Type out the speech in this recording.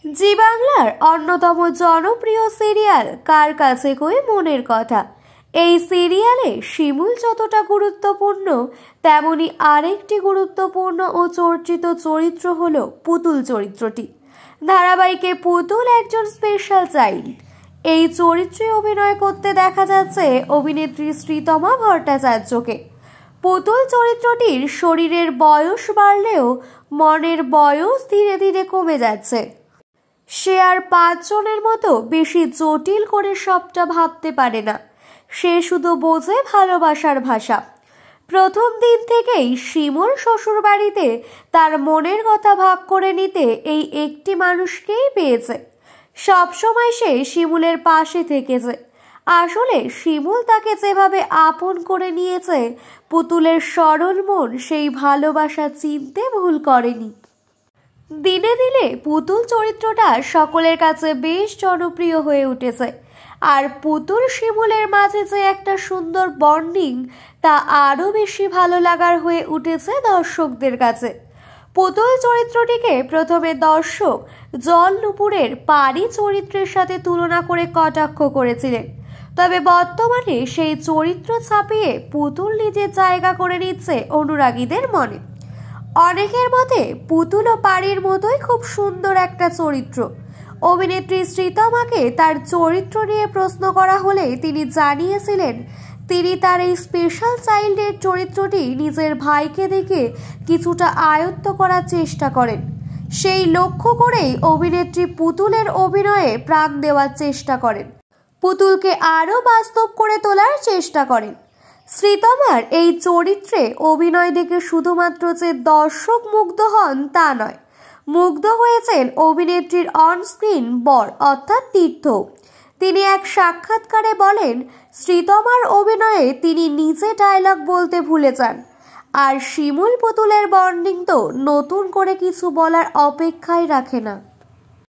জি বাংলার অন্যতম জনপ্রিয় সিরিয়াল কার কাছে কই মনের কথা। এই সিরিয়ালে শিমুল যতটা গুরুত্বপূর্ণ, তেমনি আরেকটি গুরুত্বপূর্ণ ও চর্চিত চরিত্র হলো পুতুল চরিত্রটি। ধারাবাহিকে পুতুল একজন স্পেশাল চাইল্ড। এই চরিত্রে অভিনয় করতে দেখা যাচ্ছে অভিনেত্রী শ্রীতমা ভট্টাচার্যকে। পুতুল চরিত্রটির শরীরের বয়স বাড়লেও মনের বয়স ধীরে ধীরে কমে যাচ্ছে। সে আর 5 জনের মতো বেশি জটিল করে সবটা ভাবতে পারে না। সে শুধু বোঝে ভালোবাসার ভাষা। প্রথম দিন থেকেই শিমুল শ্বশুরবাড়িতে তার মনের কথা ভাগ করে নিতে এই একটি মানুষকেই পেয়েছে। সবসময় সে শিমুলের পাশে থেকেছে। আসলে শিমুল তাকে যেভাবে আপন করে নিয়েছে, পুতুলের সরল মন সেই ভালোবাসা চিনতে ভুল করেনি। দিনে দিনে পুতুল চরিত্রটা সকলের কাছে বেশ জনপ্রিয় হয়ে উঠেছে। আর পুতুল শিমুলের মাঝে যে একটা সুন্দর বন্ডিং, তা আরও বেশি ভালো লাগার হয়ে উঠেছে দর্শকদের কাছে। পুতুল চরিত্রটিকে প্রথমে দর্শক জল নুপুরের পারি চরিত্রের সাথে তুলনা করে কটাক্ষ করেছিলেন। তবে বর্তমানে সেই চরিত্র ছাপিয়ে পুতুল নিজের জায়গা করে নিচ্ছে অনুরাগীদের মনে। অনেকের মতে পুতুল ও পারির মতোই খুব সুন্দর একটা চরিত্র। অভিনেত্রী শ্রীতমাকে তার চরিত্র নিয়ে প্রশ্ন করা হলে তিনি জানিয়েছিলেন, তিনি তার এই স্পেশাল চাইল্ডের চরিত্রটি নিজের ভাইকে দেখে কিছুটা আয়ত্ত করার চেষ্টা করেন। সেই লক্ষ্য করেই অভিনেত্রী পুতুলের অভিনয়ে প্রাণ দেওয়ার চেষ্টা করেন, পুতুলকে আরও বাস্তব করে তোলার চেষ্টা করেন। শ্রীতমার এই চরিত্রে অভিনয় দেখে শুধুমাত্র যে দর্শক মুগ্ধ হন তা নয়, মুগ্ধ হয়েছেন অভিনেত্রীর অনস্ক্রিন বর অর্থাৎ তীর্থ। তিনি এক সাক্ষাৎকারে বলেন, শ্রীতমার অভিনয়ে তিনি নিজে ডায়লগ বলতে ভুলে যান। আর শিমুল পুতুলের বন্ডিং তো নতুন করে কিছু বলার অপেক্ষাই রাখে না।